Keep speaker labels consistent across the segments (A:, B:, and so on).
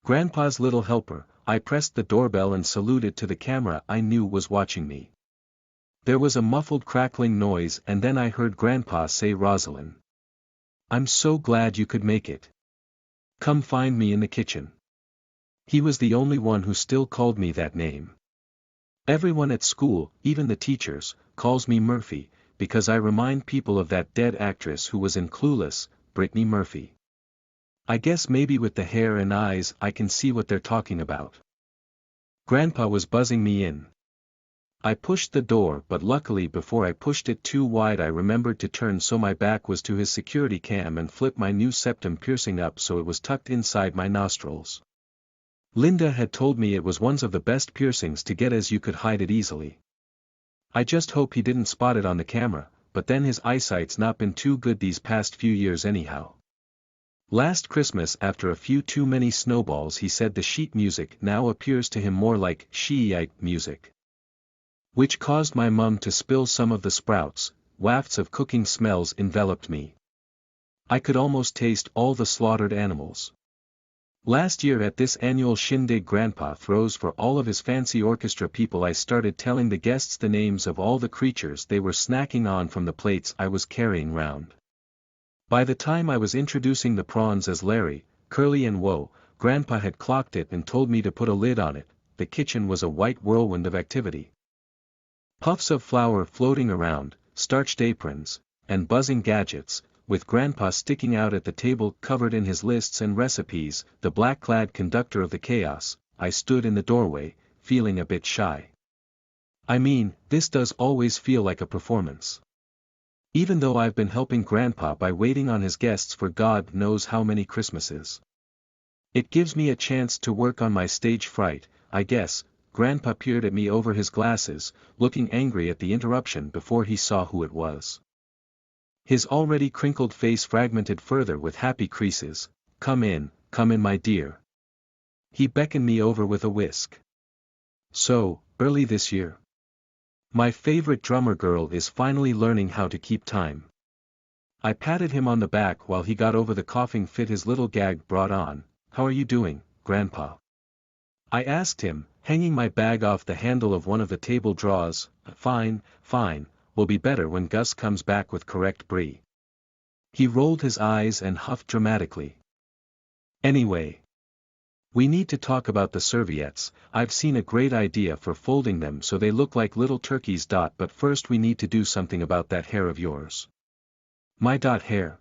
A: Grandpa's little helper. I pressed the doorbell and saluted to the camera I knew was watching me. There was a muffled crackling noise and then I heard Grandpa say, "Rosalind. I'm so glad you could make it. Come find me in the kitchen." He was the only one who still called me that name. Everyone at school, even the teachers, calls me Murphy, because I remind people of that dead actress who was in Clueless, Brittany Murphy. I guess maybe with the hair and eyes I can see what they're talking about. Grandpa was buzzing me in. I pushed the door, but luckily before I pushed it too wide I remembered to turn so my back was to his security cam and flip my new septum piercing up so it was tucked inside my nostrils. Linda had told me it was one of the best piercings to get as you could hide it easily. I just hope he didn't spot it on the camera, but then his eyesight's not been too good these past few years anyhow. Last Christmas after a few too many snowballs he said the sheet music now appears to him more like Shiite music. Which caused my mum to spill some of the sprouts. Wafts of cooking smells enveloped me. I could almost taste all the slaughtered animals. Last year at this annual shindig Grandpa throws for all of his fancy orchestra people I started telling the guests the names of all the creatures they were snacking on from the plates I was carrying round. By the time I was introducing the prawns as Larry, Curly and Woe, Grandpa had clocked it and told me to put a lid on it. The kitchen was a white whirlwind of activity. Puffs of flour floating around, starched aprons, and buzzing gadgets, with Grandpa sticking out at the table covered in his lists and recipes, the black-clad conductor of the chaos. I stood in the doorway, feeling a bit shy. I mean, this does always feel like a performance. Even though I've been helping Grandpa by waiting on his guests for God knows how many Christmases. It gives me a chance to work on my stage fright, I guess. Grandpa peered at me over his glasses, looking angry at the interruption before he saw who it was. His already crinkled face fragmented further with happy creases. Come in, my dear." He beckoned me over with a whisk. "So, early this year? My favorite drummer girl is finally learning how to keep time." I patted him on the back while he got over the coughing fit his little gag brought on. "How are you doing, Grandpa?" I asked him, hanging my bag off the handle of one of the table drawers. Fine, will be better when Gus comes back with correct brie." He rolled his eyes and huffed dramatically. "Anyway, we need to talk about the serviettes. I've seen a great idea for folding them so they look like little turkeys. But first we need to do something about that hair of yours." "My hair?"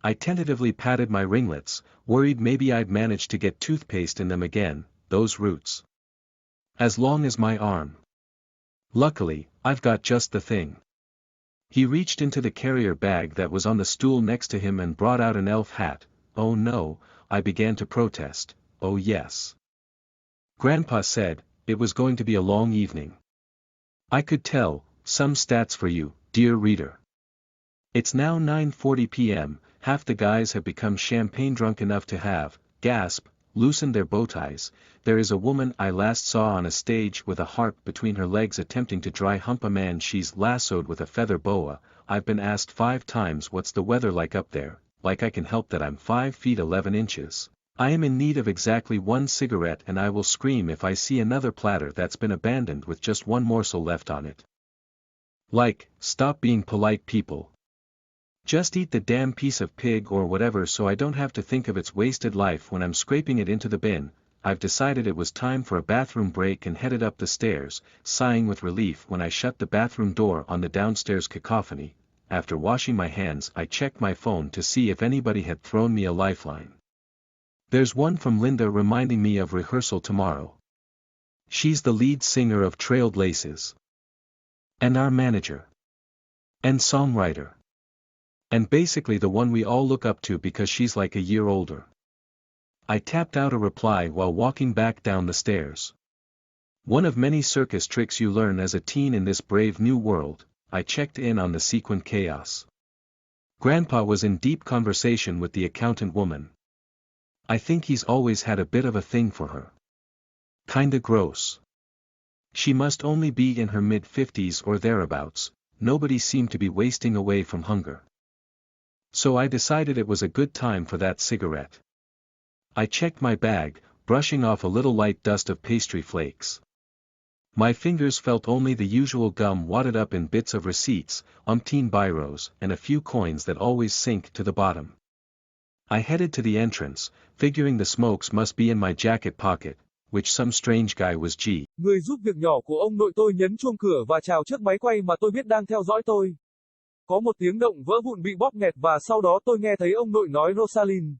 A: I tentatively patted my ringlets, worried maybe I'd manage to get toothpaste in them again. "Those roots. As long as my arm. Luckily, I've got just the thing." He reached into the carrier bag that was on the stool next to him and brought out an elf hat. "Oh no," I began to protest. "Oh yes." Grandpa said, "It was going to be a long evening." I could tell. Some stats for you, dear reader. It's now 9:40 p.m., half the guys have become champagne drunk enough to have, gasp, loosened their bow ties. There is a woman I last saw on a stage with a harp between her legs attempting to dry hump a man she's lassoed with a feather boa. I've been asked 5 times what's the weather like up there, like I can help that I'm 5 feet 11 inches. I am in need of exactly 1 cigarette and I will scream if I see another platter that's been abandoned with just 1 morsel left on it. Like, stop being polite, people. Just eat the damn piece of pig or whatever so I don't have to think of its wasted life when I'm scraping it into the bin." I've decided it was time for a bathroom break and headed up the stairs, sighing with relief when I shut the bathroom door on the downstairs cacophony. After washing my hands I checked my phone to see if anybody had thrown me a lifeline. There's one from Linda reminding me of rehearsal tomorrow. She's the lead singer of Trailed Laces. And our manager. And songwriter. And basically the one we all look up to because she's like a year older. I tapped out a reply while walking back down the stairs. One of many circus tricks you learn as a teen in this brave new world. I checked in on the sequined chaos. Grandpa was in deep conversation with the accountant woman. I think he's always had a bit of a thing for her. Kinda gross. She must only be in her mid-50s or thereabouts. Nobody seemed to be wasting away from hunger. So I decided it was a good time for that cigarette. I checked my bag, brushing off a little light dust of pastry flakes. My fingers felt only the usual gum wadded up in bits of receipts, umpteen biros, and a few coins that always sink to the bottom. I headed to the entrance, figuring the smokes must be in my jacket pocket, which some strange guy was G.
B: Người giúp việc nhỏ của ông nội tôi nhấn chuông cửa và chào trước máy quay mà tôi biết đang theo dõi tôi. Có một tiếng động vỡ vụn bị bóp nghẹt và sau đó tôi nghe thấy ông nội nói Rosalind.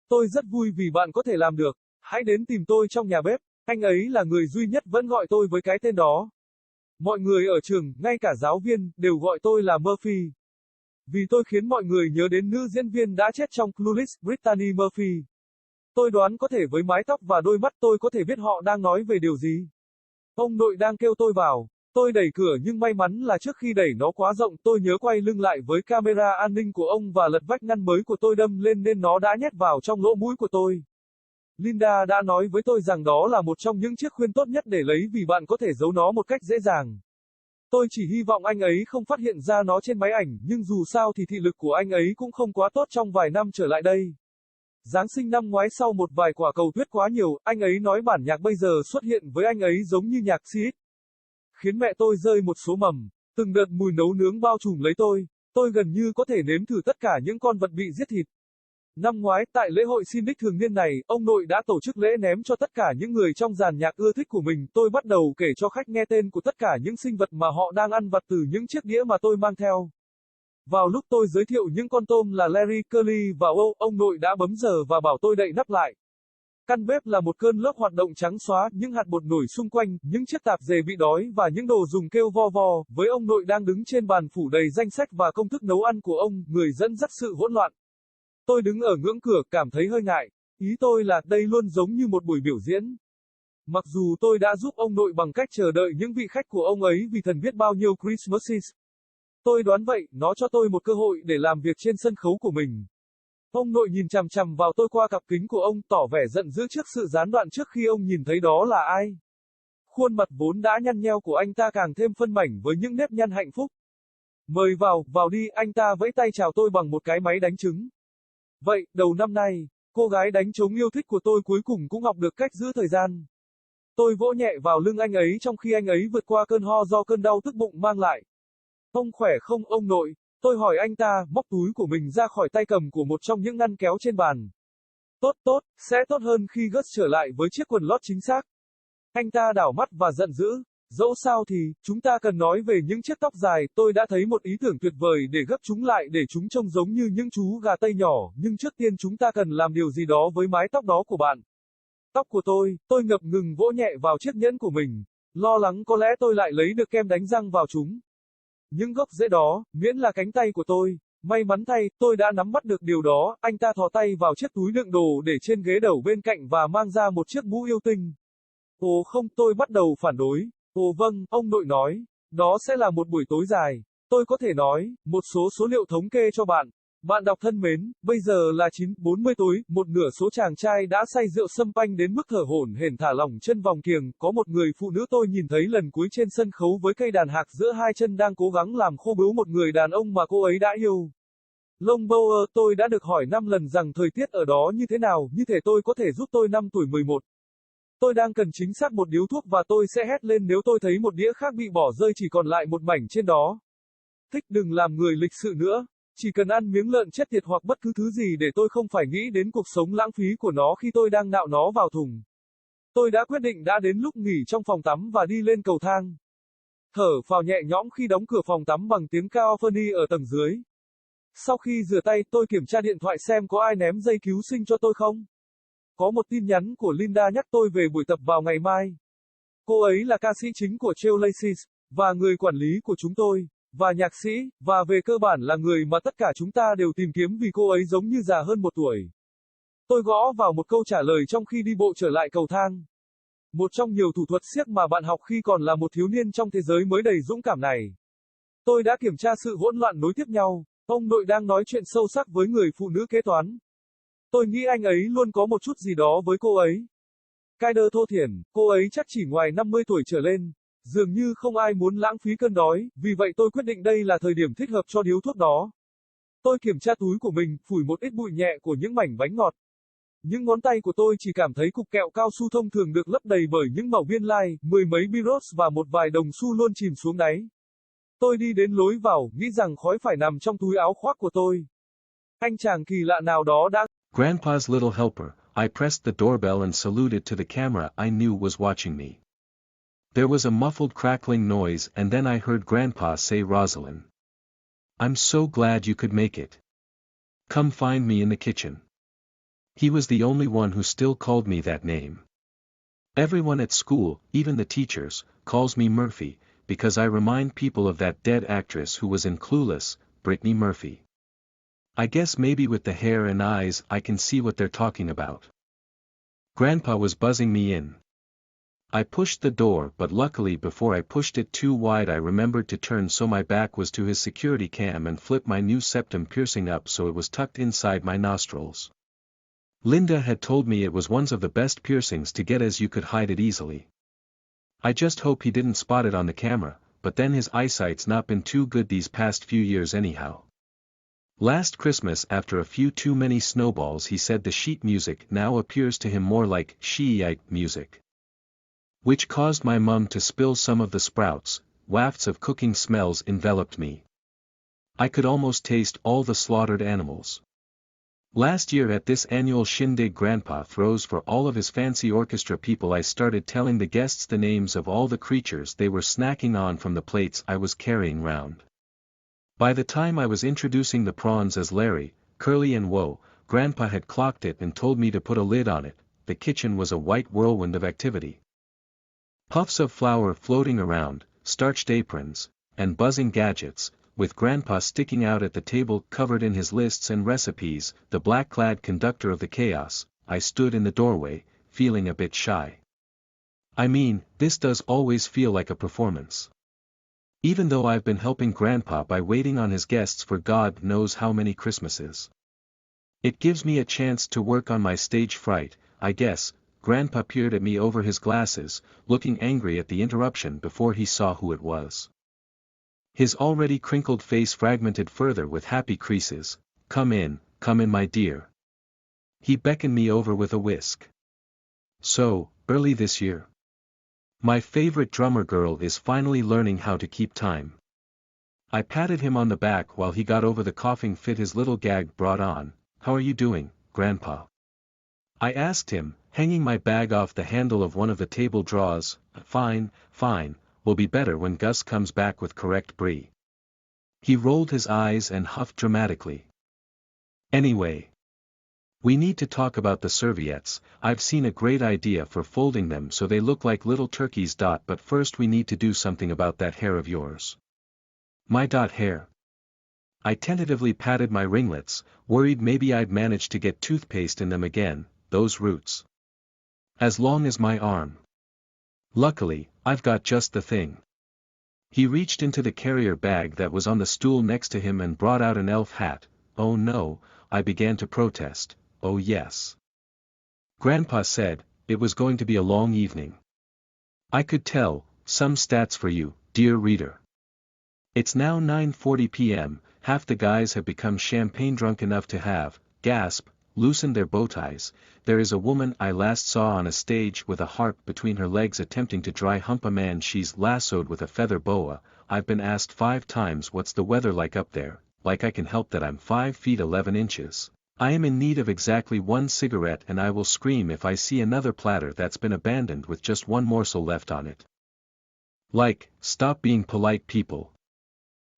B: Tôi rất vui vì bạn có thể làm được. Hãy đến tìm tôi trong nhà bếp. Anh ấy là người duy nhất vẫn gọi tôi với cái tên đó. Mọi người ở trường, ngay cả giáo viên, đều gọi tôi là Murphy. Vì tôi khiến mọi người nhớ đến nữ diễn viên đã chết trong Clueless, Brittany Murphy. Tôi đoán có thể với mái tóc và đôi mắt tôi có thể biết họ đang nói về điều gì. Ông nội đang kêu tôi vào. Tôi đẩy cửa nhưng may mắn là trước khi đẩy nó quá rộng tôi nhớ quay lưng lại với camera an ninh của ông và lật vách ngăn mới của tôi đâm lên nên nó đã nhét vào trong lỗ mũi của tôi. Linda đã nói với tôi rằng đó là một trong những chiếc khuyên tốt nhất để lấy vì bạn có thể giấu nó một cách dễ dàng. Tôi chỉ hy vọng anh ấy không phát hiện ra nó trên máy ảnh, nhưng dù sao thì thị lực của anh ấy cũng không quá tốt trong vài năm trở lại đây. Giáng sinh năm ngoái sau một vài quả cầu tuyết quá nhiều, anh ấy nói bản nhạc bây giờ xuất hiện với anh ấy giống như nhạc Sid. Khiến mẹ tôi rơi một số mầm, từng đợt mùi nấu nướng bao trùm lấy tôi gần như có thể nếm thử tất cả những con vật bị giết thịt. Năm ngoái, tại lễ hội xin đích thường niên này, ông nội đã tổ chức lễ ném cho tất cả những người trong dàn nhạc ưa thích của mình. Tôi bắt đầu kể cho khách nghe tên của tất cả những sinh vật mà họ đang ăn vặt từ những chiếc đĩa mà tôi mang theo. Vào lúc tôi giới thiệu những con tôm là Larry, Curly và Wow, ông nội đã bấm giờ và bảo tôi đậy nắp lại. Căn bếp là một cơn lốc hoạt động trắng xóa, những hạt bột nổi xung quanh, những chiếc tạp dề bị đói và những đồ dùng kêu vo vo, với ông nội đang đứng trên bàn phủ đầy danh sách và công thức nấu ăn của ông, người dẫn dắt sự hỗn loạn. Tôi đứng ở ngưỡng cửa, cảm thấy hơi ngại. Ý tôi là đây luôn giống như một buổi biểu diễn. Mặc dù tôi đã giúp ông nội bằng cách chờ đợi những vị khách của ông ấy vì thần biết bao nhiêu Christmases. Tôi đoán vậy, nó cho tôi một cơ hội để làm việc trên sân khấu của mình. Ông nội nhìn chằm chằm vào tôi qua cặp kính của ông, tỏ vẻ giận dữ trước sự gián đoạn trước khi ông nhìn thấy đó là ai. Khuôn mặt vốn đã nhăn nheo của anh ta càng thêm phân mảnh với những nếp nhăn hạnh phúc. Mời vào đi, anh ta vẫy tay chào tôi bằng một cái máy đánh trứng. Vậy, đầu năm nay, cô gái đánh trống yêu thích của tôi cuối cùng cũng học được cách giữ thời gian. Tôi vỗ nhẹ vào lưng anh ấy trong khi anh ấy vượt qua cơn ho do cơn đau tức bụng mang lại. Ông khỏe không ông nội? Tôi hỏi anh ta, móc túi của mình ra khỏi tay cầm của một trong những ngăn kéo trên bàn. Tốt, sẽ tốt hơn khi Gus trở lại với chiếc quần lót chính xác. Anh ta đảo mắt và giận dữ. Dẫu sao thì, chúng ta cần nói về những chiếc tóc dài, tôi đã thấy một ý tưởng tuyệt vời để gấp chúng lại để chúng trông giống như những chú gà tây nhỏ, nhưng trước tiên chúng ta cần làm điều gì đó với mái tóc đó của bạn. Tóc của tôi ngập ngừng vỗ nhẹ vào chiếc nhẫn của mình, lo lắng có lẽ tôi lại lấy được kem đánh răng vào chúng. Những gốc rễ đó, miễn là cánh tay của tôi. May mắn thay, tôi đã nắm bắt được điều đó, anh ta thò tay vào chiếc túi đựng đồ để trên ghế đầu bên cạnh và mang ra một chiếc mũ yêu tinh. Ồ không, tôi bắt đầu phản đối. Ồ vâng, ông nội nói, đó sẽ là một buổi tối dài. Tôi có thể nói, một số liệu thống kê cho bạn. Bạn đọc thân mến, bây giờ là 9:40 tối, một nửa số chàng trai đã say rượu sâm panh đến mức thở hổn hển thả lỏng chân vòng kiềng, có một người phụ nữ tôi nhìn thấy lần cuối trên sân khấu với cây đàn hạc giữa hai chân đang cố gắng làm khô bướu một người đàn ông mà cô ấy đã yêu. Longbower, tôi đã được hỏi 5 lần rằng thời tiết ở đó như thế nào, như thể tôi có thể giúp tôi năm tuổi 11. Tôi đang cần chính xác một điếu thuốc và tôi sẽ hét lên nếu tôi thấy một đĩa khác bị bỏ rơi chỉ còn lại một mảnh trên đó. Thích đừng làm người lịch sự nữa. Chỉ cần ăn miếng lợn chết tiệt hoặc bất cứ thứ gì để tôi không phải nghĩ đến cuộc sống lãng phí của nó khi tôi đang nạo nó vào thùng. Tôi đã quyết định đã đến lúc nghỉ trong phòng tắm và đi lên cầu thang. Thở phào nhẹ nhõm khi đóng cửa phòng tắm bằng tiếng cacophony ở tầng dưới. Sau khi rửa tay, tôi kiểm tra điện thoại xem có ai ném dây cứu sinh cho tôi không. Có một tin nhắn của Linda nhắc tôi về buổi tập vào ngày mai. Cô ấy là ca sĩ chính của Trailblazers, và người quản lý của chúng tôi, và nhạc sĩ, và về cơ bản là người mà tất cả chúng ta đều tìm kiếm vì cô ấy giống như già hơn một tuổi. Tôi gõ vào một câu trả lời trong khi đi bộ trở lại cầu thang. Một trong nhiều thủ thuật siếc mà bạn học khi còn là một thiếu niên trong thế giới mới đầy dũng cảm này. Tôi đã kiểm tra sự hỗn loạn nối tiếp nhau. Ông nội đang nói chuyện sâu sắc với người phụ nữ kế toán. Tôi nghĩ anh ấy luôn có một chút gì đó với cô ấy. Kyder thô thiển, cô ấy chắc chỉ ngoài 50 tuổi trở lên. Dường như không ai muốn lãng phí cơn đói, vì vậy tôi quyết định đây là thời điểm thích hợp cho điếu thuốc đó. Tôi kiểm tra túi của mình, phủi một ít bụi nhẹ của những mảnh bánh ngọt. Những ngón tay của tôi chỉ cảm thấy cục kẹo cao su thông thường được lấp đầy bởi những mẩu biên lai, mười mấy biros và một vài đồng xu luôn chìm xuống đáy. Tôi đi đến lối vào, nghĩ rằng khói phải nằm trong túi áo khoác của tôi. Anh chàng kỳ lạ nào đó đã...
A: Grandpa's little helper, I pressed the doorbell and saluted to the camera I knew was watching me. There was a muffled crackling noise and then I heard Grandpa say Rosalind. I'm so glad you could make it. Come find me in the kitchen. He was the only one who still called me that name. Everyone at school, even the teachers, calls me Murphy, because I remind people of that dead actress who was in Clueless, Brittany Murphy. I guess maybe with the hair and eyes I can see what they're talking about. Grandpa was buzzing me in. I pushed the door but luckily before I pushed it too wide I remembered to turn so my back was to his security cam and flip my new septum piercing up so it was tucked inside my nostrils. Linda had told me it was one of the best piercings to get as you could hide it easily. I just hope he didn't spot it on the camera, but then his eyesight's not been too good these past few years anyhow. Last Christmas after a few too many snowballs he said the sheet music now appears to him more like Shiite music. Which caused my mum to spill some of the sprouts, wafts of cooking smells enveloped me. I could almost taste all the slaughtered animals. Last year at this annual shindig Grandpa throws for all of his fancy orchestra people I started telling the guests the names of all the creatures they were snacking on from the plates I was carrying round. By the time I was introducing the prawns as Larry, Curly and Woe, Grandpa had clocked it and told me to put a lid on it. The kitchen was a white whirlwind of activity. Puffs of flour floating around, starched aprons, and buzzing gadgets, with Grandpa sticking out at the table covered in his lists and recipes, the black-clad conductor of the chaos. I stood in the doorway, feeling a bit shy. I mean, this does always feel like a performance. Even though I've been helping Grandpa by waiting on his guests for God knows how many Christmases. It gives me a chance to work on my stage fright, I guess. Grandpa peered at me over his glasses, looking angry at the interruption before he saw who it was. His already crinkled face fragmented further with happy creases. Come in, my dear. He beckoned me over with a whisk. So, early this year. My favorite drummer girl is finally learning how to keep time. I patted him on the back while he got over the coughing fit his little gag brought on. How are you doing, Grandpa? I asked him, hanging my bag off the handle of one of the table drawers. Fine, will be better when Gus comes back with correct brie. He rolled his eyes and huffed dramatically. Anyway. We need to talk about the serviettes. I've seen a great idea for folding them so they look like little turkeys. But first we need to do something about that hair of yours. My hair. I tentatively patted my ringlets, worried maybe I'd manage to get toothpaste in them again, those roots. As long as my arm. Luckily, I've got just the thing. He reached into the carrier bag that was on the stool next to him and brought out an elf hat. Oh no, I began to protest. Oh yes. Grandpa said, it was going to be a long evening. I could tell. Some stats for you, dear reader. It's now 9:40 p.m., half the guys have become champagne drunk enough to have, gasp, loosened their bow ties. There is a woman I last saw on a stage with a harp between her legs attempting to dry hump a man she's lassoed with a feather boa. I've been asked 5 times what's the weather like up there, like I can help that I'm 5 feet 11 inches. I am in need of exactly 1 cigarette and I will scream if I see another platter that's been abandoned with just 1 morsel left on it. Like, stop being polite people.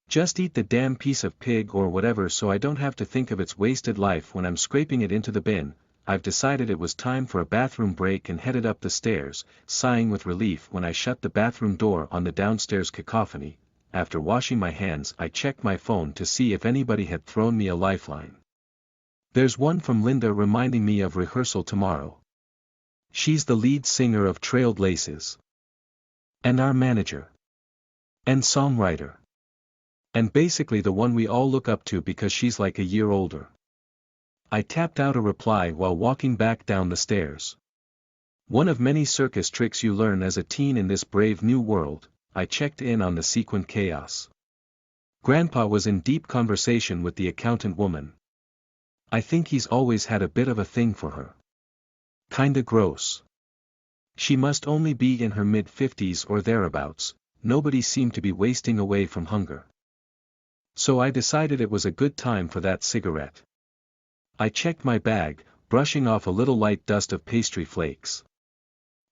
A: Just eat the damn piece of pig or whatever so I don't have to think of its wasted life when I'm scraping it into the bin. I've decided it was time for a bathroom break and headed up the stairs, sighing with relief when I shut the bathroom door on the downstairs cacophony. After washing my hands I checked my phone to see if anybody had thrown me a lifeline. There's one from Linda reminding me of rehearsal tomorrow. She's the lead singer of Trailed Laces. And our manager. And songwriter. And basically the one we all look up to because she's like a year older. I tapped out a reply while walking back down the stairs. One of many circus tricks you learn as a teen in this brave new world. I checked in on the sequined chaos. Grandpa was in deep conversation with the accountant woman. I think he's always had a bit of a thing for her. Kinda gross. She must only be in her mid-50s or thereabouts, nobody seemed to be wasting away from hunger. So I decided it was a good time for that cigarette. I checked my bag, brushing off a little light dust of pastry flakes.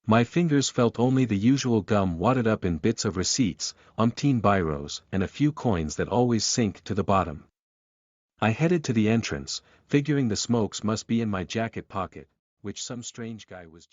A: My fingers felt only the usual gum wadded up in bits of receipts, umpteen biros, and a few coins that always sink to the bottom. I headed to the entrance, figuring the smokes must be in my jacket pocket, which some strange guy was